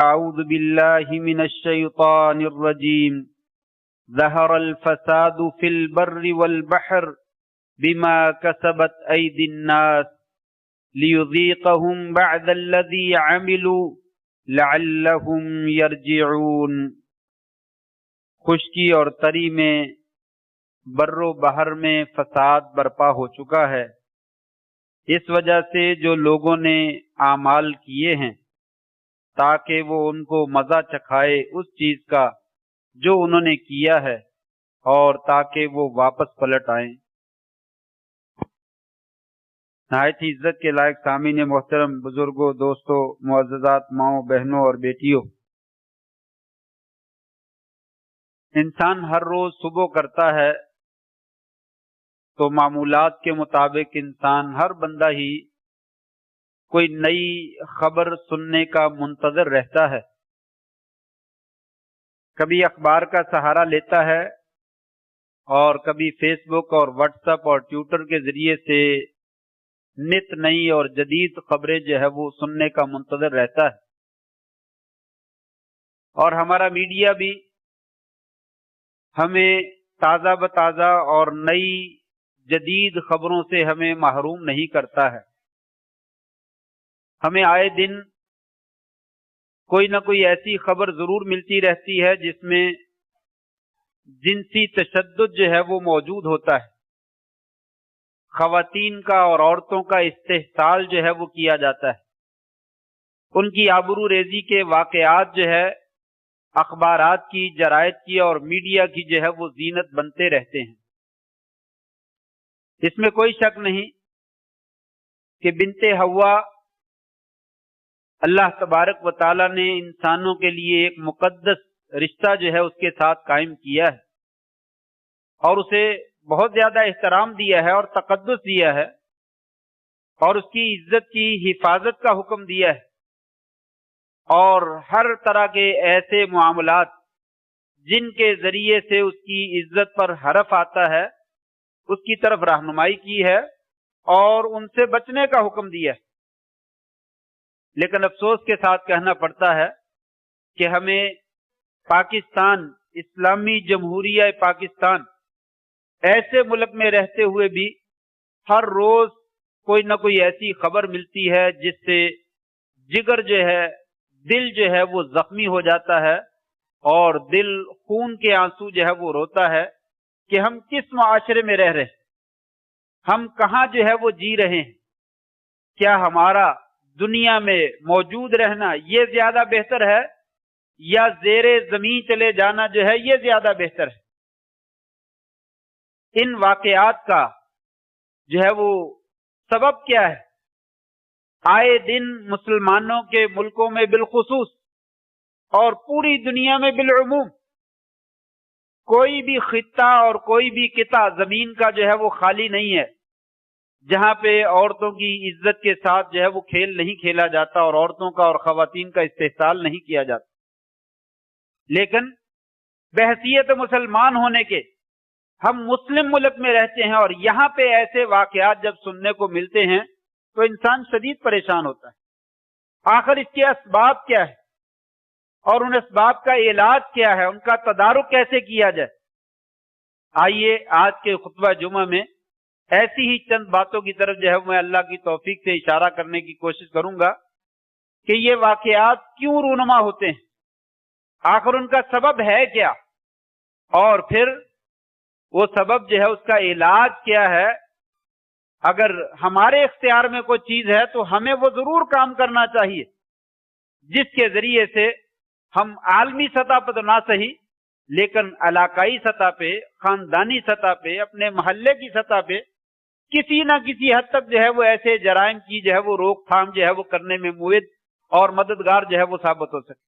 أعوذ بالله من الشيطان الرجيم ظهر الفساد في البر والبحر بما كسبت أيدي الناس ليذيقهم بعد الذي عملوا لعلهم يرجعون۔ خشکی اور تری میں بر و بحر میں فساد برپا ہو چکا ہے، اس وجہ سے جو لوگوں نے اعمال کیے ہیں تاکہ وہ ان کو مزہ چکھائے اس چیز کا جو انہوں نے کیا ہے اور تاکہ وہ واپس پلٹ آئیں۔ نہایت ہی عزت کے لائق سامعین محترم، بزرگوں، دوستوں، معززات ماؤں، بہنوں اور بیٹیوں، انسان ہر روز صبح کرتا ہے تو معمولات کے مطابق انسان ہر بندہ ہی کوئی نئی خبر سننے کا منتظر رہتا ہے۔ کبھی اخبار کا سہارا لیتا ہے اور کبھی فیس بک اور واٹس ایپ اور ٹویٹر کے ذریعے سے نت نئی اور جدید خبریں جو ہے وہ سننے کا منتظر رہتا ہے، اور ہمارا میڈیا بھی ہمیں تازہ بتازہ اور نئی جدید خبروں سے ہمیں محروم نہیں کرتا ہے۔ ہمیں آئے دن کوئی نہ کوئی ایسی خبر ضرور ملتی رہتی ہے جس میں جنسی تشدد جو ہے وہ موجود ہوتا ہے، خواتین کا اور عورتوں کا استحصال جو ہے وہ کیا جاتا ہے، ان کی آبرو ریزی کے واقعات جو ہے اخبارات کی، جرائد کی اور میڈیا کی جو ہے وہ زینت بنتے رہتے ہیں۔ اس میں کوئی شک نہیں کہ بنت حوا اللہ تبارک و تعالی نے انسانوں کے لیے ایک مقدس رشتہ جو ہے اس کے ساتھ قائم کیا ہے اور اسے بہت زیادہ احترام دیا ہے اور تقدس دیا ہے اور اس کی عزت کی حفاظت کا حکم دیا ہے، اور ہر طرح کے ایسے معاملات جن کے ذریعے سے اس کی عزت پر حرف آتا ہے اس کی طرف رہنمائی کی ہے اور ان سے بچنے کا حکم دیا ہے۔ لیکن افسوس کے ساتھ کہنا پڑتا ہے کہ ہمیں پاکستان، اسلامی جمہوریہ پاکستان ایسے ملک میں رہتے ہوئے بھی ہر روز کوئی نہ کوئی ایسی خبر ملتی ہے جس سے جگر جو ہے، دل جو ہے وہ زخمی ہو جاتا ہے اور دل خون کے آنسو جو ہے وہ روتا ہے کہ ہم کس معاشرے میں رہ رہے ہیں، ہم کہاں جو ہے وہ جی رہے ہیں، کیا ہمارا دنیا میں موجود رہنا یہ زیادہ بہتر ہے یا زیر زمین چلے جانا جو ہے یہ زیادہ بہتر ہے؟ ان واقعات کا جو ہے وہ سبب کیا ہے؟ آئے دن مسلمانوں کے ملکوں میں بالخصوص اور پوری دنیا میں بالعموم کوئی بھی خطہ اور کوئی بھی قطعہ زمین کا جو ہے وہ خالی نہیں ہے جہاں پہ عورتوں کی عزت کے ساتھ جو ہے وہ کھیل نہیں کھیلا جاتا اور عورتوں کا اور خواتین کا استحصال نہیں کیا جاتا۔ لیکن بحیثیت مسلمان ہونے کے ہم مسلم ملک میں رہتے ہیں اور یہاں پہ ایسے واقعات جب سننے کو ملتے ہیں تو انسان شدید پریشان ہوتا ہے۔ آخر اس کے اسباب کیا ہے اور ان اسباب کا علاج کیا ہے، ان کا تدارک کیسے کیا جائے؟ آئیے آج کے خطبہ جمعہ میں ایسی ہی چند باتوں کی طرف جو ہے میں اللہ کی توفیق سے اشارہ کرنے کی کوشش کروں گا کہ یہ واقعات کیوں رونما ہوتے ہیں، آخر ان کا سبب ہے کیا، اور پھر وہ سبب جو ہے اس کا علاج کیا ہے۔ اگر ہمارے اختیار میں کوئی چیز ہے تو ہمیں وہ ضرور کام کرنا چاہیے جس کے ذریعے سے ہم عالمی سطح پر تو نہ صحیح لیکن علاقائی سطح پہ، خاندانی سطح پہ، اپنے محلے کی سطح پہ کسی نہ کسی حد تک جو ہے وہ ایسے جرائم کی جو ہے وہ روک تھام جو ہے وہ کرنے میں معید اور مددگار جو ہے وہ ثابت ہو سکے۔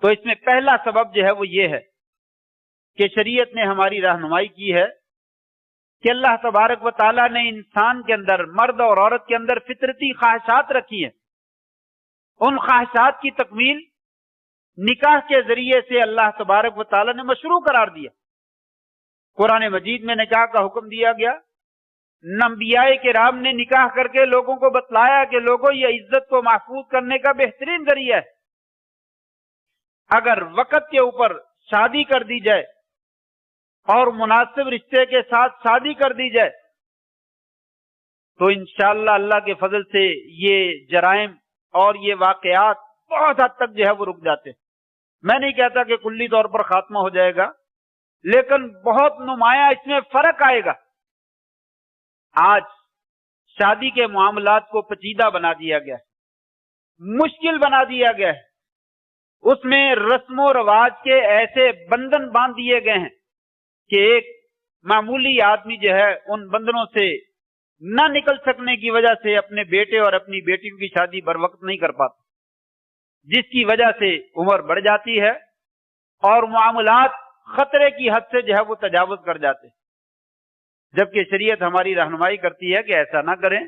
تو اس میں پہلا سبب جو ہے وہ یہ ہے کہ شریعت نے ہماری رہنمائی کی ہے کہ اللہ تبارک و تعالیٰ نے انسان کے اندر، مرد اور عورت کے اندر فطرتی خواہشات رکھی ہیں، ان خواہشات کی تکمیل نکاح کے ذریعے سے اللہ تبارک و تعالیٰ نے مشروع قرار دیا۔ قرآن مجید میں نکاح کا حکم دیا گیا، انبیاء کرام نے نکاح کر کے لوگوں کو بتلایا کہ لوگوں یہ عزت کو محفوظ کرنے کا بہترین ذریعہ ہے، اگر وقت کے اوپر شادی کر دی جائے اور مناسب رشتے کے ساتھ شادی کر دی جائے تو انشاءاللہ اللہ کے فضل سے یہ جرائم اور یہ واقعات بہت حد تک جو ہے وہ رک جاتے ہیں۔ میں نہیں کہتا کہ کلی طور پر خاتمہ ہو جائے گا، لیکن بہت نمایاں اس میں فرق آئے گا۔ آج شادی کے معاملات کو پیچیدہ بنا دیا گیا ہے، مشکل بنا دیا گیا ہے، اس میں رسم و رواج کے ایسے بندھن باندھ دیے گئے ہیں کہ ایک معمولی آدمی جو ہے ان بندھنوں سے نہ نکل سکنے کی وجہ سے اپنے بیٹے اور اپنی بیٹیوں کی شادی بر وقت نہیں کر پاتا، جس کی وجہ سے عمر بڑھ جاتی ہے اور معاملات خطرے کی حد سے جو ہے وہ تجاوز کر جاتے ہیں، جبکہ شریعت ہماری رہنمائی کرتی ہے کہ ایسا نہ کریں،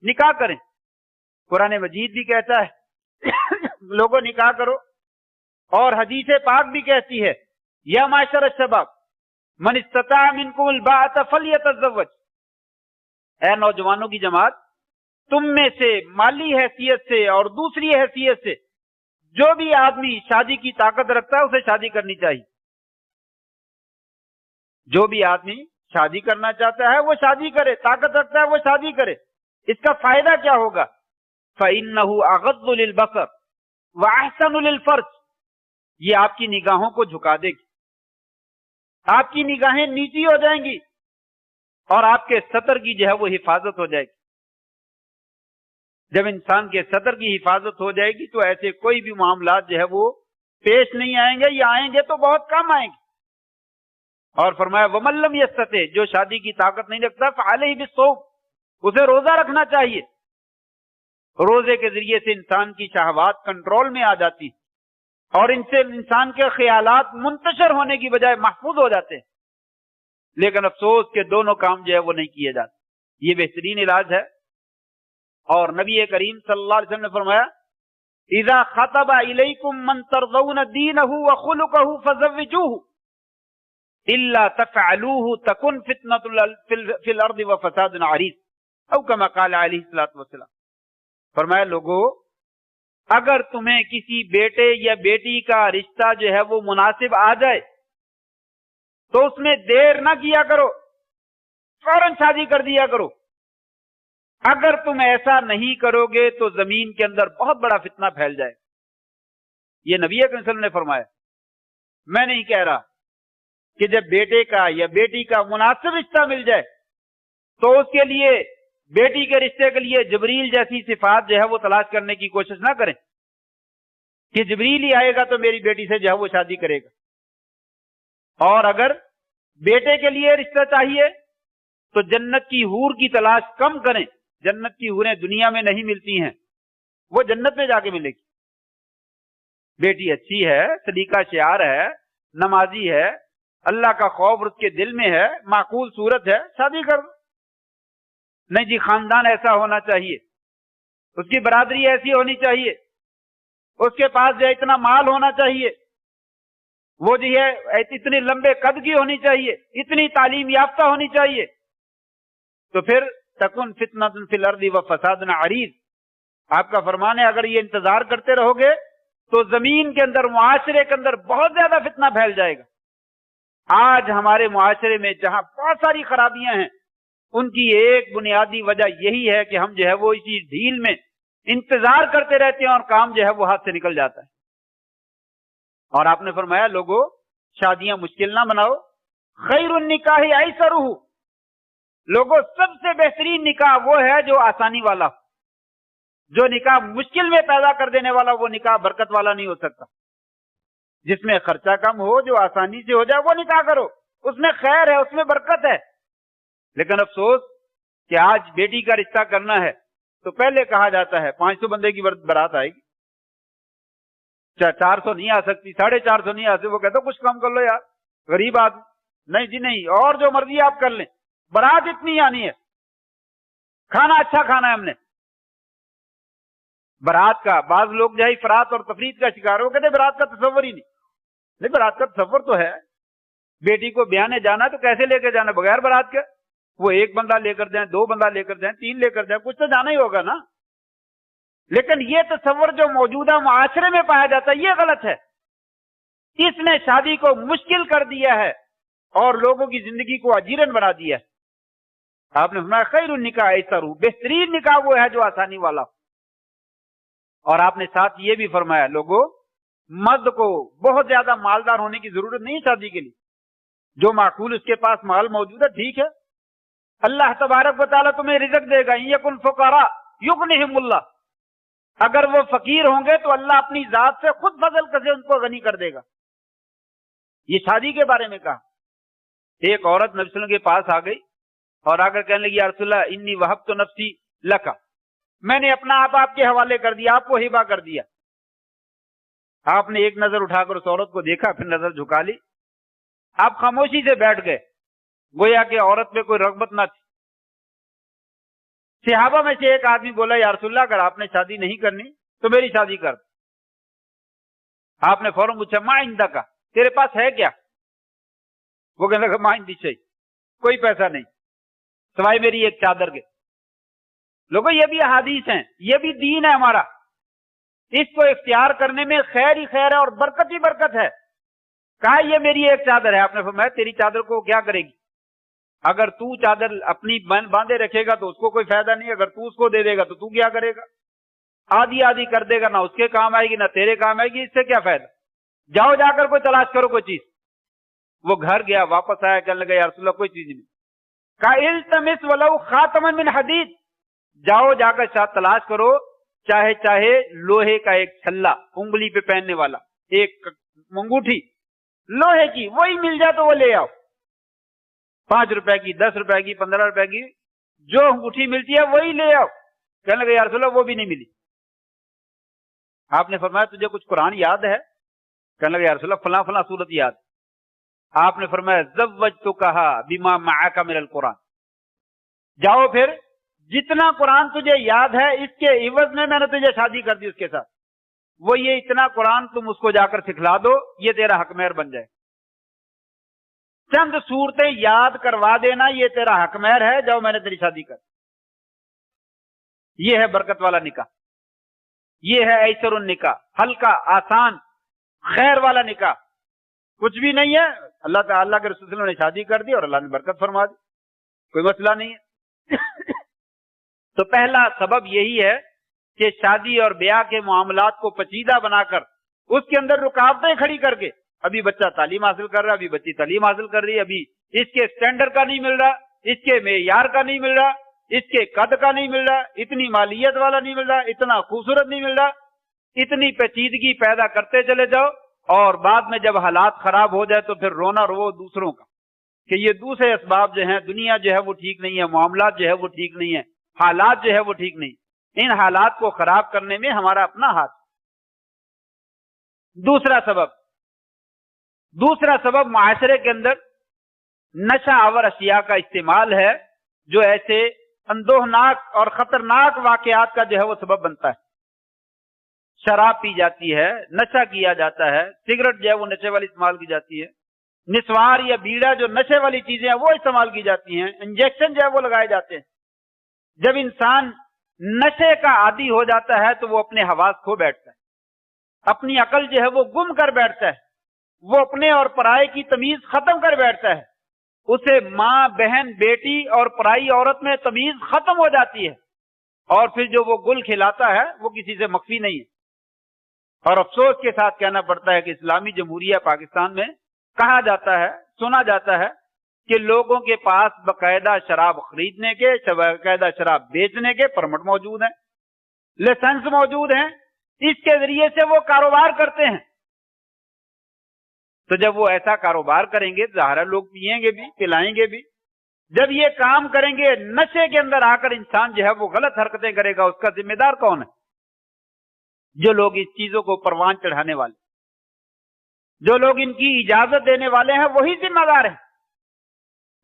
نکاح کریں۔ قرآن مجید بھی کہتا ہے لوگوں نکاح کرو، اور حدیث پاک بھی کہتی ہے یا معاشر الشباب من استطاع منکم الباءۃ فلیتزوج، اے نوجوانوں کی جماعت، تم میں سے مالی حیثیت سے اور دوسری حیثیت سے جو بھی آدمی شادی کی طاقت رکھتا ہے اسے شادی کرنی چاہیے۔ جو بھی آدمی شادی کرنا چاہتا ہے وہ شادی کرے، طاقت رکھتا ہے وہ شادی کرے۔ اس کا فائدہ کیا ہوگا؟ فَإِنَّهُ أَغَضُّ لِلْبَصَرِ وَأَحْسَنُ لِلْفَرْجِ، یہ آپ کی نگاہوں کو جھکا دے گی، آپ کی نگاہیں نیچی ہو جائیں گی اور آپ کے سطر کی جو ہے وہ حفاظت ہو جائے گی۔ جب انسان کے سطر کی حفاظت ہو جائے گی تو ایسے کوئی بھی معاملات جو ہے وہ پیش نہیں آئیں گے، یا آئیں گے تو بہت کم آئیں گے۔ اور فرمایا وَمَن لَّمْ يَسْتَطِعْ، جو شادی کی طاقت نہیں رکھتا فَعَلَيْهِ بِالصَّوْمِ، اسے روزہ رکھنا چاہیے۔ روزے کے ذریعے سے انسان کی شہوات کنٹرول میں آ جاتی اور ان سے انسان کے خیالات منتشر ہونے کی بجائے محفوظ ہو جاتے ہیں، لیکن افسوس کہ دونوں کام جو ہے وہ نہیں کیے جاتے۔ یہ بہترین علاج ہے، اور نبی کریم صلی اللہ علیہ وسلم نے فرمایا اذا خطب الیکم من ترضون دینہ وخلقہ فزوجوہ الا تفعلوه تکن فتنۃ فی الارض وفساد عریض، او کما قال علیہ الصلوۃ والسلام۔ فرمایا لوگو، اگر تمہیں کسی بیٹے یا بیٹی کا رشتہ جو ہے وہ مناسب آ جائے تو اس میں دیر نہ کیا کرو، فوراً شادی کر دیا کرو۔ اگر تم ایسا نہیں کرو گے تو زمین کے اندر بہت بڑا فتنہ پھیل جائے۔ یہ نبی اکرم صلی اللہ علیہ وسلم نے فرمایا، میں نہیں کہہ رہا کہ جب بیٹے کا یا بیٹی کا مناسب رشتہ مل جائے تو اس کے لیے بیٹی کے رشتے کے لیے جبریل جیسی صفات جو ہے وہ تلاش کرنے کی کوشش نہ کریں کہ جبریل ہی آئے گا تو میری بیٹی سے جو ہے وہ شادی کرے گا۔ اور اگر بیٹے کے لیے رشتہ چاہیے تو جنت کی حور کی تلاش کم کریں، جنت کی حوریں دنیا میں نہیں ملتی ہیں، وہ جنت میں جا کے ملے گی۔ بیٹی اچھی ہے، سلیقہ شعار ہے، نمازی ہے، اللہ کا خوف اس کے دل میں ہے، معقول صورت ہے، شادی کر دو۔ نہیں جی، خاندان ایسا ہونا چاہیے، اس کی برادری ایسی ہونی چاہیے، اس کے پاس جو ہے اتنا مال ہونا چاہیے، وہ جو ہے اتنے لمبے قد کی ہونی چاہیے، اتنی تعلیم یافتہ ہونی چاہیے، تو پھر تکن فتنۃ فی الارض وفساد عریض۔ آپ کا فرمان ہے اگر یہ انتظار کرتے رہو گے تو زمین کے اندر، معاشرے کے اندر بہت زیادہ فتنہ پھیل جائے گا۔ آج ہمارے معاشرے میں جہاں بہت ساری خرابیاں ہیں، ان کی ایک بنیادی وجہ یہی ہے کہ ہم جو ہے وہ اسی ڈھیل میں انتظار کرتے رہتے ہیں اور کام جو ہے وہ ہاتھ سے نکل جاتا ہے۔ اور آپ نے فرمایا لوگوں، شادیاں مشکل نہ بناؤ، خیر النکاح ایسرہ، لوگوں سب سے بہترین نکاح وہ ہے جو آسانی والا، جو نکاح مشکل میں پیدا کر دینے والا وہ نکاح برکت والا نہیں ہو سکتا۔ جس میں خرچہ کم ہو، جو آسانی سے ہو جائے وہ نکاح کرو، اس میں خیر ہے، اس میں برکت ہے۔ لیکن افسوس کہ آج بیٹی کا رشتہ کرنا ہے تو پہلے کہا جاتا ہے 500 بندے کی بارات آئے گی، 400 نہیں آ سکتی، 450 نہیں آ سکتی، وہ کہتا کچھ کم کر لو یار، غریب آدمی۔ نہیں جی نہیں، اور جو مرضی آپ کر لیں، بارات اتنی آنی ہے، کھانا اچھا کھانا ہے ہم نے۔ بارات کا بعض لوگ جو ہے افراط اور تفریط کا شکار ہو، کہتے بارات کا تصور ہی نہیں بارات کا تصور تو ہے، بیٹی کو بیانے جانا تو کیسے لے کے جانا بغیر بارات کے؟ وہ ایک بندہ لے کر جائیں، 2 بندہ لے کر جائیں، 3 لے کر جائیں، کچھ تو جانا ہی ہوگا نا۔ لیکن یہ تصور جو موجودہ معاشرے میں پایا جاتا ہے یہ غلط ہے۔ اس نے شادی کو مشکل کر دیا ہے اور لوگوں کی زندگی کو اجیرن بنا دیا ہے۔ آپ نے فرمایا خیر النکاح ایسر، بہترین نکاح وہ ہے جو آسانی والا ہو۔ اور آپ نے ساتھ یہ بھی فرمایا لوگوں، مرد کو بہت زیادہ مالدار ہونے کی ضرورت نہیں شادی کے لیے، جو معقول اس کے پاس مال موجود ہے ٹھیک ہے، اللہ تبارک و تعالیٰ تمہیں رزق دے گا، یکن فقراء یغنہم اللہ، اگر وہ فقیر ہوں گے تو اللہ اپنی ذات سے خود فضل کر کے ان کو غنی کر دے گا۔ یہ شادی کے بارے میں کہا۔ ایک عورت نبی صلی اللہ علیہ وسلم کے پاس آ گئی اور آ کر کہنے لگی یا رسول اللہ انی وہبت نفسی لکا، میں نے اپنا آپ کے حوالے کر دیا، آپ کو ہبہ کر دیا۔ آپ نے ایک نظر اٹھا کر اس عورت کو دیکھا، پھر نظر جھکا لی، آپ خاموشی سے بیٹھ گئے، گویا کہ عورت پہ کوئی رغبت نہ تھی۔ صحابہ میں سے ایک آدمی بولا یا رسول اللہ اگر آپ نے شادی نہیں کرنی تو میری شادی کر۔ آپ نے فوراً پوچھا ما عندک، تیرے پاس ہے کیا؟ وہ کہنے لگا ما عندی شیء، کوئی پیسہ نہیں سوائے میری ایک چادر کے۔ لوگوں یہ بھی احادیث ہیں، یہ بھی دین ہے ہمارا، اس کو اختیار کرنے میں خیر ہی خیر ہے اور برکت ہی برکت ہے۔ کہا یہ میری ایک چادر ہے، آپ نے فرمایا تیری چادر کو کیا کرے گی؟ اگر تو چادر اپنی باندھے رکھے گا تو اس کو کوئی فائدہ نہیں، اگر تو اس کو دے دے گا تو کیا کرے گا؟ آدھی آدھی کر دے گا، نہ اس کے کام آئے گی نہ تیرے کام آئے گی، اس سے کیا فائدہ؟ جاؤ جا کر کوئی تلاش کرو کوئی چیز۔ وہ گھر گیا، واپس آیا، کہنے لگا یا رسول اللہ کوئی چیز نہیں۔ کہا التمس ولو خاتما من حدید، جاؤ جا کر ساتھ تلاش کرو، چاہے لوہے کا ایک چھلا انگلی پہ پہننے والا، ایک انگوٹھی لوہے کی، وہی مل جائے تو وہ لے آؤ، 5 روپے کی، 10 روپے کی، 15 روپے کی، جو انگوٹھی ملتی ہے وہی لے آؤ۔ کہنے لگا یا رسول اللہ وہ بھی نہیں ملی۔ آپ نے فرمایا تجھے کچھ قرآن یاد ہے؟ کہنے لگا یا رسول اللہ فلاں فلاں سورت یاد۔ آپ نے فرمایا زوجتکھا بما معک من القرآن، جاؤ پھر جتنا قرآن تجھے یاد ہے اس کے عوض میں نے تجھے شادی کر دی اس کے ساتھ، وہ یہ اتنا قرآن تم اس کو جا کر سکھلا دو، یہ تیرا حق مہر بن جائے۔ چند صورتیں یاد کروا دینا یہ تیرا حق مہر ہے، جاؤ میں نے تیری شادی کر۔ یہ ہے برکت والا نکاح، یہ ہے ایسر النکاح، ہلکا آسان خیر والا نکاح، کچھ بھی نہیں ہے، اللہ تعالیٰ کے رسول صلی اللہ علیہ وسلم نے شادی کر دی اور اللہ نے برکت فرما دی، کوئی مسئلہ نہیں ہے۔ تو پہلا سبب یہی ہے کہ شادی اور بیاہ کے معاملات کو پیچیدہ بنا کر اس کے اندر رکاوٹیں کھڑی کر کے، ابھی بچہ تعلیم حاصل کر رہا ہے، ابھی بچی تعلیم حاصل کر رہی ہے، ابھی اس کے اسٹینڈرڈ کا نہیں مل رہا، اس کے معیار کا نہیں مل رہا، اس کے قد کا نہیں مل رہا، اتنی مالیت والا نہیں مل رہا، اتنا خوبصورت نہیں مل رہا، اتنی پیچیدگی پیدا کرتے چلے جاؤ اور بعد میں جب حالات خراب ہو جائے تو پھر رونا رو دوسروں کا کہ یہ دوسرے اسباب جو ہیں، دنیا جو ہے وہ ٹھیک نہیں ہے، معاملات جو ہے وہ ٹھیک نہیں ہے، حالات جو ہے وہ ٹھیک نہیں۔ ان حالات کو خراب کرنے میں ہمارا اپنا ہاتھ۔ دوسرا سبب معاشرے کے اندر نشہ آور اشیاء کا استعمال ہے، جو ایسے اندوہناک اور خطرناک واقعات کا جو ہے وہ سبب بنتا ہے۔ شراب پی جاتی ہے، نشہ کیا جاتا ہے، سگریٹ جو ہے وہ نشے والی استعمال کی جاتی ہے، نسوار یا بیڑا جو نشے والی چیزیں ہیں وہ استعمال کی جاتی ہیں، انجیکشن جو ہے وہ لگائے جاتے ہیں۔ جب انسان نشے کا عادی ہو جاتا ہے تو وہ اپنے حواس کھو بیٹھتا ہے، اپنی عقل جو ہے وہ گم کر بیٹھتا ہے، وہ اپنے اور پرائے کی تمیز ختم کر بیٹھتا ہے، اسے ماں بہن بیٹی اور پرائی عورت میں تمیز ختم ہو جاتی ہے، اور پھر جو وہ گل کھلاتا ہے وہ کسی سے مخفی نہیں ہے۔ اور افسوس کے ساتھ کہنا پڑتا ہے کہ اسلامی جمہوریہ پاکستان میں کہا جاتا ہے، سنا جاتا ہے کہ لوگوں کے پاس باقاعدہ شراب خریدنے کے، باقاعدہ شراب بیچنے کے پرمٹ موجود ہیں، لائسنس موجود ہیں، اس کے ذریعے سے وہ کاروبار کرتے ہیں۔ تو جب وہ ایسا کاروبار کریں گے ظاہر ہے لوگ پیئیں گے بھی، پلائیں گے بھی۔ جب یہ کام کریں گے، نشے کے اندر آ کر انسان جو ہے وہ غلط حرکتیں کرے گا، اس کا ذمہ دار کون ہے؟ جو لوگ اس چیزوں کو پروان چڑھانے والے، جو لوگ ان کی اجازت دینے والے ہیں، وہی ذمہ دار ہیں۔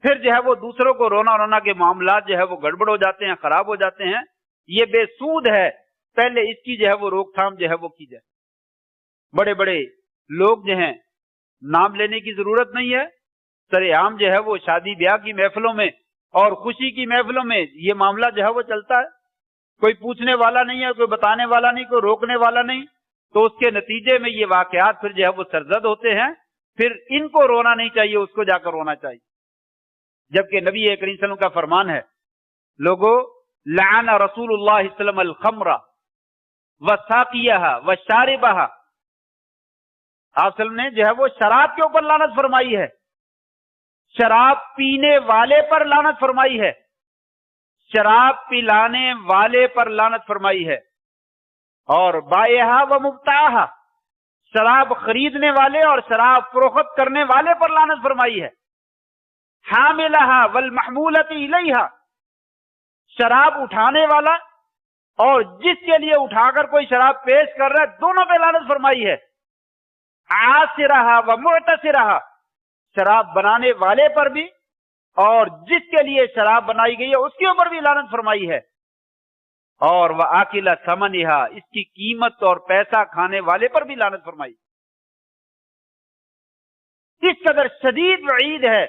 پھر جو ہے وہ دوسروں کو رونا کے معاملات جو ہے وہ گڑبڑ ہو جاتے ہیں، خراب ہو جاتے ہیں۔ یہ بے سود ہے، پہلے اس کی جو ہے وہ روک تھام جو ہے وہ کی جائے۔ بڑے بڑے لوگ جو ہیں، نام لینے کی ضرورت نہیں ہے، سر عام جو ہے وہ شادی بیاہ کی محفلوں میں اور خوشی کی محفلوں میں یہ معاملہ جو ہے وہ چلتا ہے، کوئی پوچھنے والا نہیں ہے، کوئی بتانے والا نہیں، کوئی روکنے والا نہیں، تو اس کے نتیجے میں یہ واقعات پھر جو ہے وہ سرزد ہوتے ہیں. پھر ان کو رونا نہیں چاہیے، اس کو جا کر رونا چاہیے. جبکہ نبی کریم صلی اللہ علیہ وسلم کا فرمان ہے، لوگوں لعن رسول اللہ صلی اللہ علیہ وسلم الخمر وساقیہا وشاربہا. آپ وسلم نے جو ہے وہ شراب کے اوپر لعنت فرمائی ہے، شراب پینے والے پر لعنت فرمائی ہے، شراب پلانے والے پر لعنت فرمائی ہے، اور بائعہا و مبتاعہا، شراب خریدنے والے اور شراب فروخت کرنے والے پر لعنت فرمائی ہے. حاملہا والمحمولۃ الیہا، شراب اٹھانے والا اور جس کے لیے اٹھا کر کوئی شراب پیش کر رہا ہے، دونوں پہ لعنت فرمائی ہے. عاصرہا و معتصرہا، شراب بنانے والے پر بھی اور جس کے لیے شراب بنائی گئی ہے اس کے اوپر بھی لعنت فرمائی ہے. اور وآکل ثمنہا، اس کی قیمت اور پیسہ کھانے والے پر بھی لعنت فرمائی. اس قدر شدید وعید ہے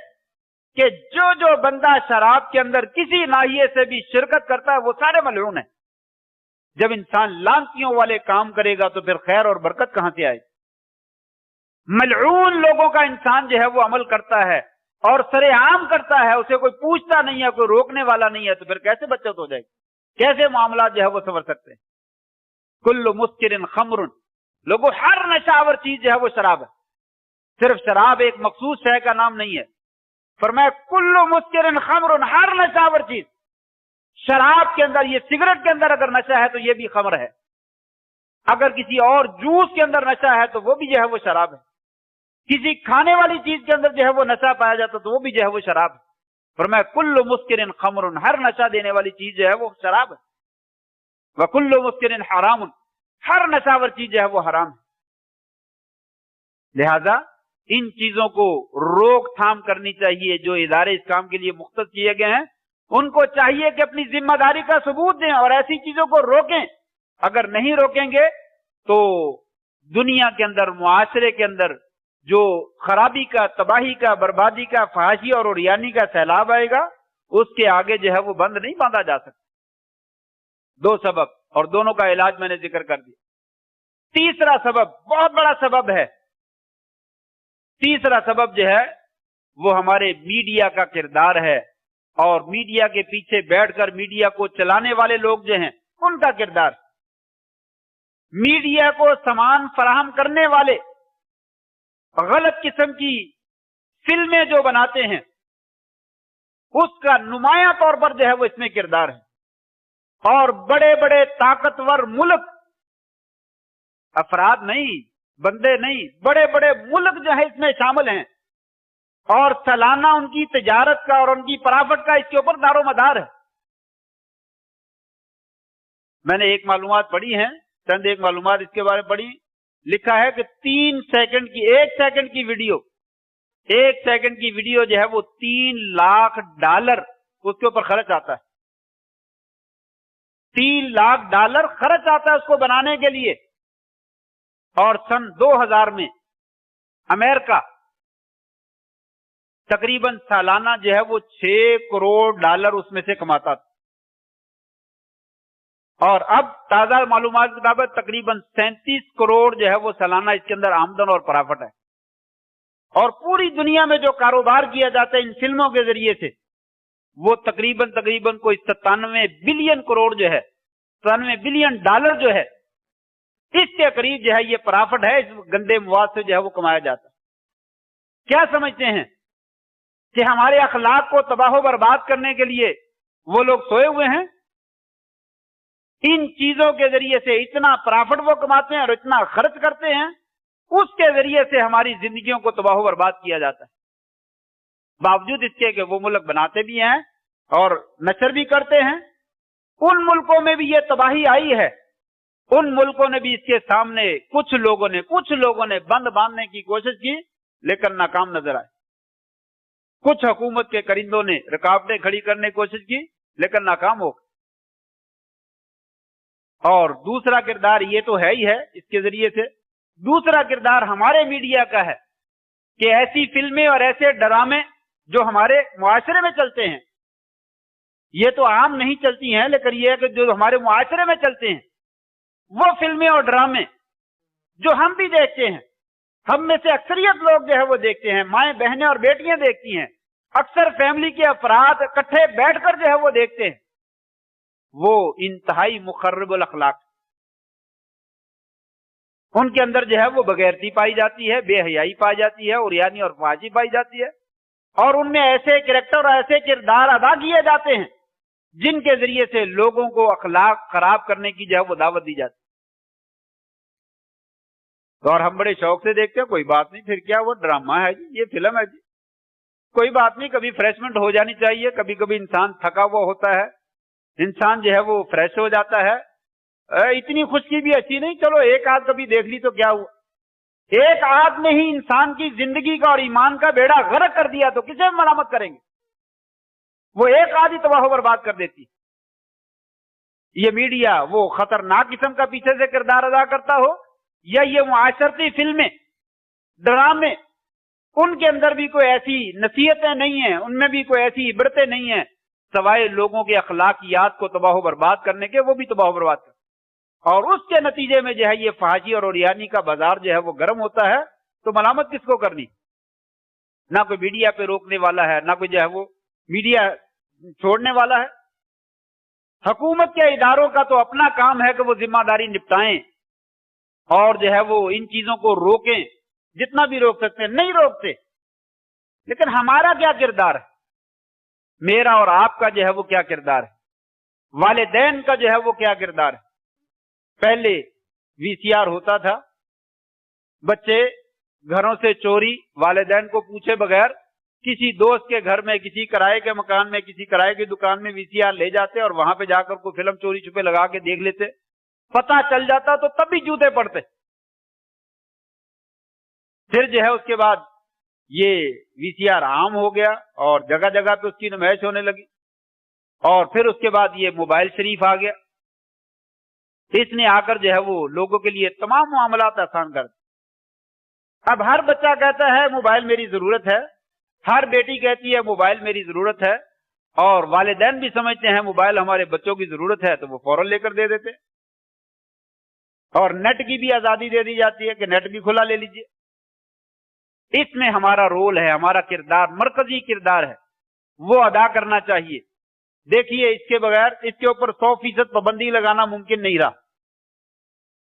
کہ جو بندہ شراب کے اندر کسی ناحیے سے بھی شرکت کرتا ہے وہ سارے ملعون ہیں. جب انسان لعنتیوں والے کام کرے گا تو پھر خیر اور برکت کہاں سے آئے؟ ملعون لوگوں کا انسان جو ہے وہ عمل کرتا ہے اور سرے عام کرتا ہے، اسے کوئی پوچھتا نہیں ہے، کوئی روکنے والا نہیں ہے، تو پھر کیسے بچت ہو جائے گی؟ کیسے معاملات جو ہے وہ سنور سکتے ہیں؟ کل مسکر خمر، لوگوں ہر نشاور چیز جو ہے وہ شراب ہے. صرف شراب ایک مخصوص شے کا نام نہیں ہے. فرمایا کل مسکر خمر، ہر نشاور چیز. شراب کے اندر، یہ سگریٹ کے اندر اگر نشہ ہے تو یہ بھی خمر ہے، اگر کسی اور جوس کے اندر نشہ ہے تو وہ بھی جو ہے وہ شراب ہے، کسی کھانے والی چیز کے اندر جو ہے وہ نشہ پایا جاتا تو وہ بھی جو ہے وہ شراب ہے. فرمایا کل مسکر خمر، ہر نشہ دینے والی چیز جو ہے وہ شراب ہے. وکل مسکر حرام، ہر نشاور چیز جو ہے وہ حرام ہے. لہذا ان چیزوں کو روک تھام کرنی چاہیے. جو ادارے اس کام کے لیے مختص کیے گئے ہیں ان کو چاہیے کہ اپنی ذمہ داری کا ثبوت دیں اور ایسی چیزوں کو روکیں. اگر نہیں روکیں گے تو دنیا کے اندر، معاشرے کے اندر جو خرابی کا، تباہی کا، بربادی کا، فحاشی اور عریانی کا سیلاب آئے گا، اس کے آگے جو ہے وہ بند نہیں باندھا جا سکتا. دو سبب، اور دونوں کا علاج میں نے ذکر کر دیا. تیسرا سبب بہت بڑا سبب ہے. تیسرا سبب جو ہے وہ ہمارے میڈیا کا کردار ہے، اور میڈیا کے پیچھے بیٹھ کر میڈیا کو چلانے والے لوگ جو ہیں ان کا کردار. میڈیا کو سامان فراہم کرنے والے غلط قسم کی فلمیں جو بناتے ہیں اس کا نمایاں طور پر جو ہے وہ اس میں کردار ہے. اور بڑے بڑے طاقتور ملک، افراد نہیں، بندے نہیں، بڑے بڑے ملک جو ہے اس میں شامل ہیں، اور سالانہ ان کی تجارت کا اور ان کی پرافٹ کا اس کے اوپر دار و مدار ہے. میں نے ایک معلومات پڑھی ہیں، چند ایک معلومات اس کے بارے میں پڑھی. لکھا ہے کہ 1 سیکنڈ کی ویڈیو، 1 سیکنڈ کی ویڈیو جو ہے وہ $3 لاکھ اس کے اوپر خرچ آتا ہے. $3 لاکھ خرچ آتا ہے اس کو بنانے کے لیے. اور سن 2000 میں امریکہ تقریباً سالانہ جو ہے وہ $6 کروڑ اس میں سے کماتا تھا. اور اب تازہ معلومات کے مطابق تقریباً 37 کروڑ جو ہے وہ سالانہ اس کے اندر آمدن اور پرافٹ ہے. اور پوری دنیا میں جو کاروبار کیا جاتا ہے ان فلموں کے ذریعے سے وہ تقریباً کوئی 97 بلین کروڑ جو ہے، $97 بلین جو ہے، اس کے قریب جو ہے یہ پرافٹ ہے. اس گندے مواد سے جو ہے وہ کمایا جاتا ہے. کیا سمجھتے ہیں کہ ہمارے اخلاق کو تباہ و برباد کرنے کے لیے وہ لوگ سوئے ہوئے ہیں؟ ان چیزوں کے ذریعے سے اتنا پرافٹ وہ کماتے ہیں اور اتنا خرچ کرتے ہیں، اس کے ذریعے سے ہماری زندگیوں کو تباہ و برباد کیا جاتا ہے. باوجود اس کے کہ وہ ملک بناتے بھی ہیں اور نشر بھی کرتے ہیں. ان ملکوں میں بھی یہ تباہی آئی ہے. ان ملکوں نے بھی اس کے سامنے کچھ لوگوں نے بند باندھنے کی کوشش کی لیکن ناکام نظر آئے. کچھ حکومت کے کرندوں نے رکاوٹیں کھڑی کرنے کی کوشش کی لیکن ناکام ہو گئے. اور دوسرا کردار یہ تو ہے ہی ہے اس کے ذریعے سے. دوسرا کردار ہمارے میڈیا کا ہے کہ ایسی فلمیں اور ایسے ڈرامے جو ہمارے معاشرے میں چلتے ہیں، یہ تو عام نہیں چلتی ہیں لیکن یہ ہے کہ جو ہمارے معاشرے میں چلتے ہیں وہ فلمیں اور ڈرامے جو ہم بھی دیکھتے ہیں، ہم میں سے اکثریت لوگ جو ہے وہ دیکھتے ہیں، مائیں بہنیں اور بیٹیاں دیکھتی ہیں، اکثر فیملی کے افراد اکٹھے بیٹھ کر جو ہے وہ دیکھتے ہیں، وہ انتہائی مخرب الاخلاق، ان کے اندر جو ہے وہ بغیرتی پائی جاتی ہے، بے حیائی پائی جاتی ہے، عریانی اور فحاشی پائی جاتی ہے، اور ان میں ایسے کریکٹر اور ایسے کردار ادا کیے جاتے ہیں جن کے ذریعے سے لوگوں کو اخلاق خراب کرنے کی جو ہے وہ دعوت دی جاتی ہے، اور ہم بڑے شوق سے دیکھتے ہیں، کوئی بات نہیں، پھر کیا، وہ ڈرامہ ہے جی، یہ فلم ہے جی، کوئی بات نہیں، کبھی فریشمنٹ ہو جانی چاہیے، کبھی کبھی انسان تھکا ہوا ہوتا ہے، انسان جو ہے وہ فریش ہو جاتا ہے، اتنی خشکی بھی اچھی نہیں، چلو ایک آدھ کبھی دیکھ لی تو کیا ہوا، ایک آدھ نے ہی انسان کی زندگی کا اور ایمان کا بیڑا غرق کر دیا تو کسے ملامت کریں گے؟ وہ ایک آدھ ہی تباہ و برباد کر دیتی۔ یہ میڈیا وہ خطرناک قسم کا پیچھے سے کردار ادا کرتا ہو، یا یہ معاشرتی فلمیں، ڈرامے، ان کے اندر بھی کوئی ایسی نصیحتیں نہیں ہیں، ان میں بھی کوئی ایسی عبرتیں نہیں ہیں، سوائے لوگوں کے اخلاقیات کو تباہ و برباد کرنے کے، وہ بھی تباہ و برباد کرتے، اور اس کے نتیجے میں جو ہے یہ فحاشی اور عریانی کا بازار جو ہے وہ گرم ہوتا ہے، تو ملامت کس کو کرنی؟ نہ کوئی میڈیا پہ روکنے والا ہے، نہ کوئی جو ہے وہ میڈیا چھوڑنے والا ہے۔ حکومت کے اداروں کا تو اپنا کام ہے کہ وہ ذمہ داری نپٹائیں اور جو ہے وہ ان چیزوں کو روکیں، جتنا بھی روک سکتے ہیں، نہیں روکتے، لیکن ہمارا کیا کردار ہے؟ میرا اور آپ کا جو ہے وہ کیا کردار ہے؟ والدین کا جو ہے وہ کیا کردار ہے؟ پہلے وی سی آر ہوتا تھا، بچے گھروں سے چوری، والدین کو پوچھے بغیر کسی دوست کے گھر میں، کسی کرائے کے مکان میں، کسی کرائے کی دکان میں وی سی آر لے جاتے اور وہاں پہ جا کر کوئی فلم چوری چھپے لگا کے دیکھ لیتے، پتہ چل جاتا تو تب بھی جوتے پڑتے۔ پھر جو ہے اس کے بعد یہ وی سی آر عام ہو گیا اور جگہ جگہ پہ اس کی نمائش ہونے لگی، اور پھر اس کے بعد یہ موبائل شریف آ گیا، اس نے آ کر جو ہے وہ لوگوں کے لیے تمام معاملات آسان کر دی۔ اب ہر بچہ کہتا ہے موبائل میری ضرورت ہے، ہر بیٹی کہتی ہے موبائل میری ضرورت ہے، اور والدین بھی سمجھتے ہیں موبائل ہمارے بچوں کی ضرورت ہے تو وہ فوراً لے کر دے دیتے، اور نیٹ کی بھی آزادی دے دی جاتی ہے کہ نیٹ بھی کھلا لے لیجئے۔ اس میں ہمارا رول ہے، ہمارا کردار، مرکزی کردار ہے، وہ ادا کرنا چاہیے۔ دیکھیے اس کے بغیر، اس کے اوپر 100% پابندی لگانا ممکن نہیں رہا،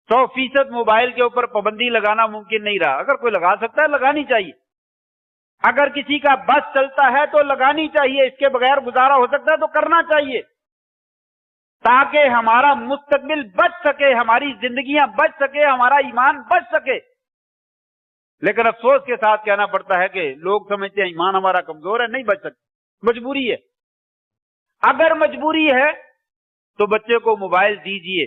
100% موبائل کے اوپر پابندی لگانا ممکن نہیں رہا۔ اگر کوئی لگا سکتا ہے لگانی چاہیے، اگر کسی کا بس چلتا ہے تو لگانی چاہیے، اس کے بغیر گزارا ہو سکتا ہے تو کرنا چاہیے، تاکہ ہمارا مستقبل بچ سکے، ہماری زندگیاں بچ سکے، ہمارا ایمان بچ سکے۔ لیکن افسوس کے ساتھ کہنا پڑتا ہے کہ لوگ سمجھتے ہیں ایمان ہمارا کمزور ہے، نہیں بچ سکتے، مجبوری ہے۔ اگر مجبوری ہے تو بچے کو موبائل دیجئے،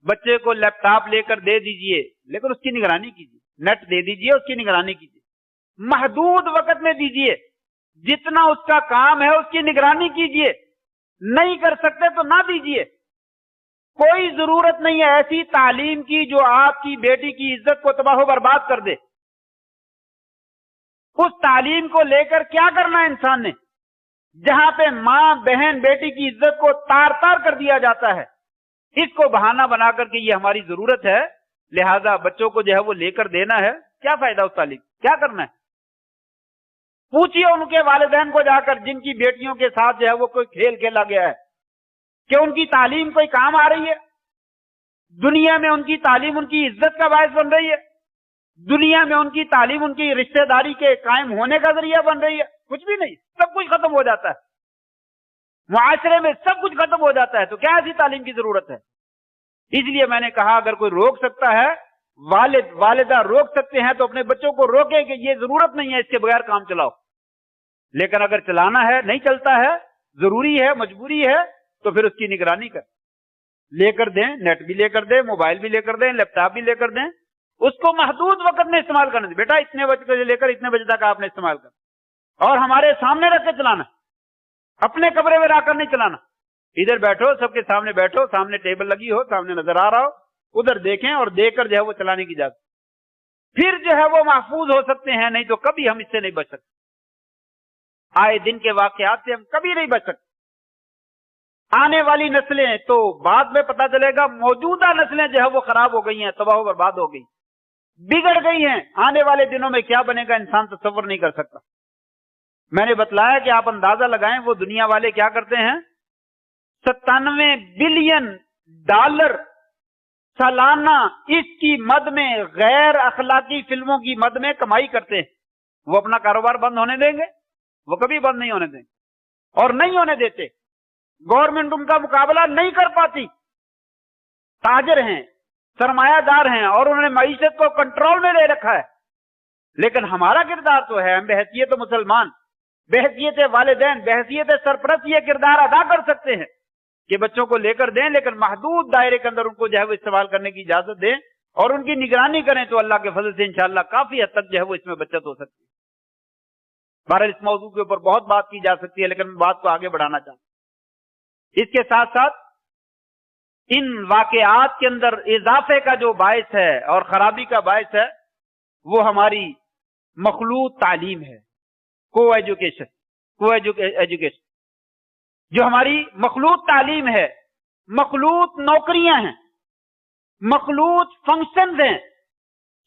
بچے کو لیپ ٹاپ لے کر دے دیجئے، لیکن اس کی نگرانی کیجئے، نیٹ دے دیجئے، اس کی نگرانی کیجئے، محدود وقت میں دیجئے، جتنا اس کا کام ہے اس کی نگرانی کیجئے، نہیں کر سکتے تو نہ دیجئے۔ کوئی ضرورت نہیں ہے ایسی تعلیم کی جو آپ کی بیٹی کی عزت کو تباہ و برباد کر دے۔ اس تعلیم کو لے کر کیا کرنا ہے انسان نے، جہاں پہ ماں، بہن، بیٹی کی عزت کو تار تار کر دیا جاتا ہے، اس کو بہانہ بنا کر کے یہ ہماری ضرورت ہے، لہذا بچوں کو جو ہے وہ لے کر دینا ہے۔ کیا فائدہ اس تعلیم، کیا کرنا ہے؟ پوچھئے ان کے والدین کو جا کر جن کی بیٹیوں کے ساتھ جو ہے وہ کوئی کھیل کھیلا گیا ہے کہ ان کی تعلیم کوئی کام آ رہی ہے؟ دنیا میں ان کی تعلیم ان کی عزت کا باعث بن رہی ہے؟ دنیا میں ان کی تعلیم ان کی رشتہ داری کے قائم ہونے کا ذریعہ بن رہی ہے؟ کچھ بھی نہیں، سب کچھ ختم ہو جاتا ہے، معاشرے میں سب کچھ ختم ہو جاتا ہے، تو کیا ایسی تعلیم کی ضرورت ہے؟ اس لیے میں نے کہا اگر کوئی روک سکتا ہے، والد والدہ روک سکتے ہیں تو اپنے بچوں کو روکیں کہ یہ ضرورت نہیں ہے، اس کے بغیر کام چلاؤ۔ لیکن اگر چلانا ہے، نہیں چلتا ہے، ضروری ہے، مجبوری ہے، تو پھر اس کی نگرانی کر لے کر دیں، نیٹ بھی لے کر دیں، موبائل بھی لے کر دیں، لیپ ٹاپ بھی لے کر دیں، اس کو محدود وقت میں استعمال کرنے دیں، بیٹا اتنے بجے سے لے کر اتنے بجے تک آپ نے استعمال کرنا، اور ہمارے سامنے رکھ کے چلانا، اپنے کمرے میں رہ کر نہیں چلانا، ادھر بیٹھو، سب کے سامنے بیٹھو، سامنے ٹیبل لگی ہو، سامنے نظر آ رہا ہو، ادھر دیکھیں اور دیکھ کر جو ہے وہ چلانے کی اجازت، پھر جو ہے وہ محفوظ ہو سکتے ہیں، نہیں تو کبھی ہم اس سے نہیں بچ سکتے، آئے دن کے واقعات سے ہم کبھی نہیں بچ سکتے۔ آنے والی نسلیں تو بعد میں پتا چلے گا موجودہ نسلیں جو ہے وہ خراب ہو گئی ہیں، تباہ و برباد ہو گئی، بگڑ گئی ہیں. آنے والے دنوں میں کیا بنے گا انسان تصور نہیں کر سکتا. میں نے بتلایا کہ آپ اندازہ لگائیں وہ دنیا والے کیا کرتے ہیں، 97 بلین ڈالر سالانہ اس کی مد میں، غیر اخلاقی فلموں کی مد میں کمائی کرتے ہیں. وہ اپنا کاروبار بند ہونے دیں گے؟ وہ کبھی بند نہیں ہونے دیں گے، اور نہیں ہونے دیتے. گورنمنٹ ان کا مقابلہ نہیں کر پاتی. تاجر ہیں، سرمایہ دار ہیں، اور انہوں نے معیشت کو کنٹرول میں لے رکھا ہے. لیکن ہمارا کردار تو ہے، ہم بحیثیت مسلمان، بحیثیت والدین، بحیثیت سرپرست یہ کردار ادا کر سکتے ہیں کہ بچوں کو لے کر دیں، لیکن محدود دائرے کے اندر ان کو جو ہے وہ استعمال کرنے کی اجازت دیں اور ان کی نگرانی کریں، تو اللہ کے فضل سے انشاءاللہ کافی حد تک جو ہے وہ اس میں بچت ہو سکتی ہے. بہرحال اس موضوع کے اوپر بہت بات کی جا سکتی ہے، لیکن میں بات کو آگے بڑھانا چاہتا ہوں. اس کے ساتھ ساتھ ان واقعات کے اندر اضافے کا جو باعث ہے اور خرابی کا باعث ہے وہ ہماری مخلوط تعلیم ہے، کو ایجوکیشن. جو ہماری مخلوط تعلیم ہے، مخلوط نوکریاں ہیں، مخلوط فنکشنز ہیں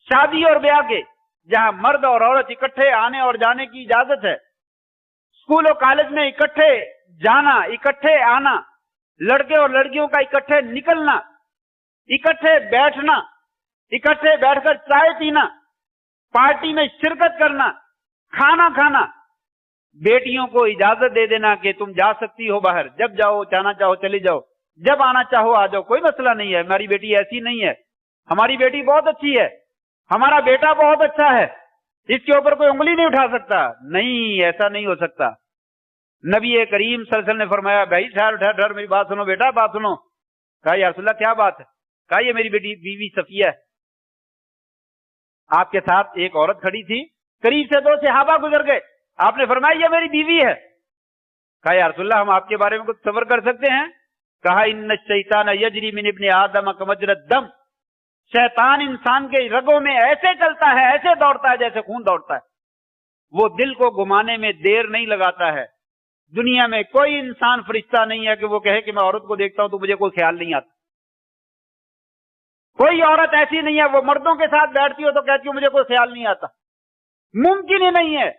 شادی اور بیاہ کے، جہاں مرد اور عورت اکٹھے آنے اور جانے کی اجازت ہے، اسکول اور کالج میں اکٹھے جانا، اکٹھے آنا، لڑکے اور لڑکیوں کا اکٹھے نکلنا، اکٹھے بیٹھنا، اکٹھے بیٹھ کر چائے پینا، پارٹی میں شرکت کرنا، کھانا کھانا. بیٹیوں کو اجازت دے دینا کہ تم جا سکتی ہو باہر، جب جاؤ، جانا چاہو چلی جاؤ، جب آنا چاہو آ جاؤ، کوئی مسئلہ نہیں ہے. ہماری بیٹی ایسی نہیں ہے، ہماری بیٹی بہت اچھی ہے، ہمارا بیٹا بہت اچھا ہے، اس کے اوپر کوئی انگلی نہیں اٹھا سکتا. نہیں، ایسا نہیں ہو سکتا. نبی کریم صلی اللہ علیہ وسلم نے فرمایا، بھائی ٹھہر میری بات سنو بیٹا، بات سنو. کہا یا رسول اللہ کیا بات ہے؟ کہا یہ میری بیوی صفیہ ہے. آپ کے ساتھ ایک عورت کھڑی تھی، قریب سے 2 صحابہ گزر گئے، آپ نے فرمایا یہ میری بیوی ہے. کہا یا رسول اللہ ہم آپ کے بارے میں کچھ تصور کر سکتے ہیں؟ کہا ان الشیطان یجری من ابن آدم کمجرى الدم، شیطان انسان کے رگوں میں ایسے چلتا ہے، ایسے دوڑتا ہے جیسے خون دوڑتا ہے. وہ دل کو گھمانے میں دیر نہیں لگاتا ہے. دنیا میں کوئی انسان فرشتہ نہیں ہے کہ وہ کہے کہ میں عورت کو دیکھتا ہوں تو مجھے کوئی خیال نہیں آتا. کوئی عورت ایسی نہیں ہے وہ مردوں کے ساتھ بیٹھتی ہو تو کہتی ہو مجھے کوئی خیال نہیں آتا. ممکن ہی نہیں ہے.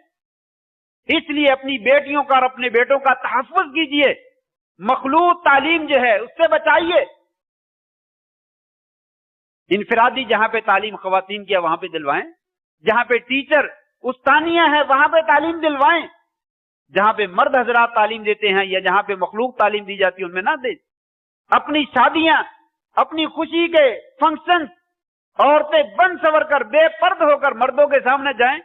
اس لیے اپنی بیٹیوں کا اور اپنے بیٹوں کا تحفظ کیجئے. مخلوط تعلیم جو ہے اس سے بچائیے. انفرادی جہاں پہ تعلیم خواتین کی ہے وہاں پہ دلوائیں، جہاں پہ ٹیچر استانیہ ہے وہاں پہ تعلیم دلوائیں، جہاں پہ مرد حضرات تعلیم دیتے ہیں یا جہاں پہ مخلوق تعلیم دی جاتی ہے ان میں نہ دیں. اپنی شادیاں، اپنی خوشی کے فنکشن، عورتیں بن سور کر بے پرد ہو کر مردوں کے سامنے جائیں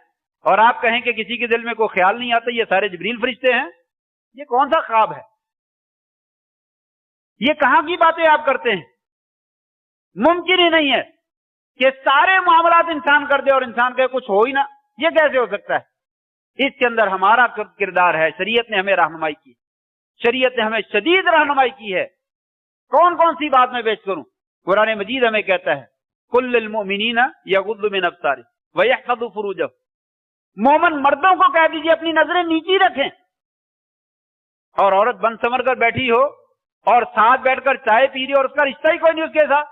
اور آپ کہیں کہ کسی کے دل میں کوئی خیال نہیں آتا، یہ سارے جبریل فرشتے ہیں. یہ کون سا خواب ہے؟ یہ کہاں کی باتیں آپ کرتے ہیں؟ ممکن ہی نہیں ہے کہ سارے معاملات انسان کر دے اور انسان کے کچھ ہو ہی نہ. یہ کیسے ہو سکتا ہے؟ اس کے اندر ہمارا کردار ہے. شریعت نے ہمیں رہنمائی کی، شریعت نے ہمیں شدید رہنمائی کی ہے. کون کون سی بات میں پیش کروں؟ قرآن مجید ہمیں کہتا ہے کل المؤمنین یغضوا من ابصارهم ویحفظوا فروجهم. مومن مردوں کو کہہ دیجئے اپنی نظریں نیچی رکھیں. اور عورت بن سمر کر بیٹھی ہو اور ساتھ بیٹھ کر چائے پی رہی اور اس کا رشتہ ہی کوئی نہیں اس کے ساتھ،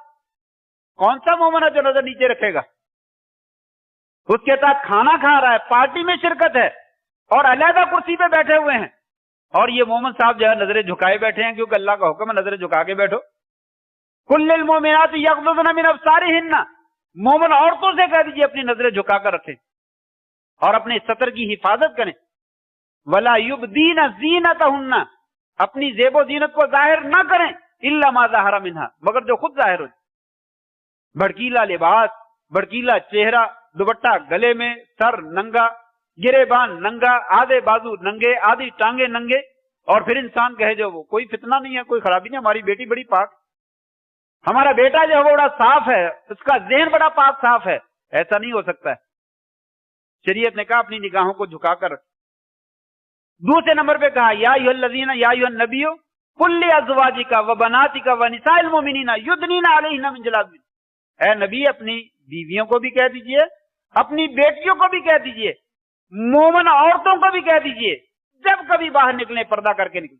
کون سا مومن ہے جو نظر نیچے رکھے گا؟ اس کے ساتھ کھانا کھا رہا ہے، پارٹی میں شرکت ہے اور علیحدہ کرسی پہ بیٹھے ہوئے ہیں، اور یہ مومن صاحب جو ہے نظریں جھکائے بیٹھے ہیں کیونکہ اللہ کا حکم ہے نظریں جھکا کے بیٹھو. کل المؤمنات یغضضن من ابصارهن. مومن عورتوں سے کہہ دیجیے اپنی نظریں جھکا کر رکھیں اور اپنے سطر کی حفاظت کریں. ولا یبدین زینتهن. اپنی زیب و زینت کو ظاہر نہ کریں الا ما ظہر منها، مگر جو خود ظاہر ہو. بھڑکیلا لباس، بھڑکیلا چہرہ، دوپٹہ گلے میں، سر ننگا، گریبان ننگا، آدھے بازو ننگے، آدھی ٹانگیں ننگے، اور پھر انسان کہے جو وہ کوئی فتنہ نہیں ہے، کوئی خرابی نہیں، ہماری بیٹی بڑی پاک، ہمارا بیٹا جو ہے وہ بڑا صاف ہے، اس کا ذہن بڑا پاک صاف ہے. ایسا نہیں ہو سکتا ہے. شریعت نے کہا اپنی نگاہوں کو جھکا کر رکھ. دوسرے نمبر پہ کہا یا ایھا الذین یا ایھا النبی قل لازواجک وبناتک ونساء المؤمنین یدنین علیہن من جلابیبہن. اے نبی اپنی بیویوں کو بھی کہہ دیجئے، اپنی بیٹیوں کو بھی کہہ دیجئے، مومن عورتوں کو بھی کہہ دیجئے جب کبھی باہر نکلیں پردہ کر کے نکلیں.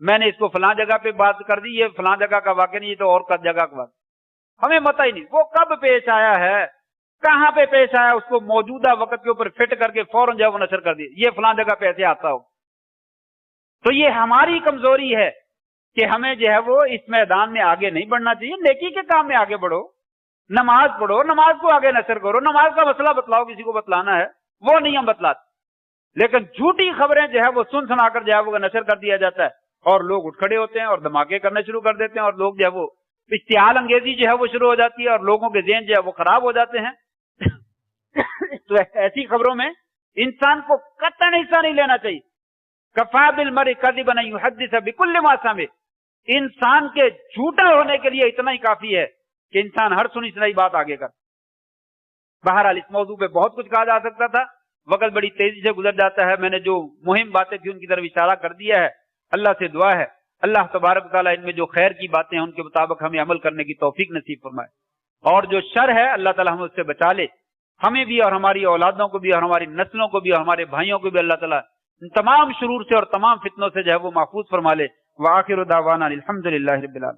میں نے اس کو فلاں جگہ پہ بات کر دی، یہ فلاں جگہ کا واقعہ نہیں، یہ تو اور جگہ کا واقعہ، ہمیں پتہ ہی نہیں وہ کب پیش آیا ہے، کہاں پہ پیش آیا، اس کو موجودہ وقت کے اوپر فٹ کر کے فوراً جو ہے وہ نشر کر دی، یہ فلاں جگہ پہ ایسے آتا ہو۔ تو یہ ہماری کمزوری ہے کہ ہمیں جو ہے وہ اس میدان میں آگے نہیں بڑھنا چاہیے، نیکی کے کام میں آگے بڑھو، نماز پڑھو، نماز کو آگے نشر کرو، نماز کا مسئلہ بتلاؤ، کسی کو بتلانا ہے وہ نہیں ہم بتلاتے، لیکن جھوٹی خبریں جو ہے وہ سنا کر جو ہے وہ نشر کر دیا جاتا ہے، اور لوگ اٹھ کھڑے ہوتے ہیں اور دھماکے کرنا شروع کر دیتے ہیں، اور لوگ جو ہے وہ اشتعال انگیزی جو ہے وہ شروع ہو جاتی ہے، اور لوگوں کے ذہن جو ہے وہ خراب ہو جاتے ہیں۔ تو ایسی خبروں میں انسان کو قطعاً حصہ نہیں لینا چاہیے۔ کفا بالمرء کذبا ان یحدث بکل ما سمع، انسان کے جھوٹا ہونے کے لیے اتنا ہی کافی ہے کہ انسان ہر سنی سنائی بات آگے کر۔ بہرحال اس موضوع پہ بہت کچھ کہا جا سکتا تھا، وقت بڑی تیزی سے گزر جاتا ہے، میں نے جو مہم باتیں تھی ان کی طرف اشارہ کر دیا ہے۔ اللہ سے دعا ہے اللہ تبارک تعالیٰ ان میں جو خیر کی باتیں ہیں ان کے مطابق ہمیں عمل کرنے کی توفیق نصیب فرمائے، اور جو شر ہے اللہ تعالیٰ ہمیں اس سے بچا لے، ہمیں بھی اور ہماری اولادوں کو بھی اور ہماری نسلوں کو بھی اور ہمارے بھائیوں کو بھی اللہ تعالیٰ ان تمام شرور سے اور تمام فتنوں سے جو ہے وہ محفوظ فرما لے۔ وآخر دعوانا الحمدللہ رب العالمین۔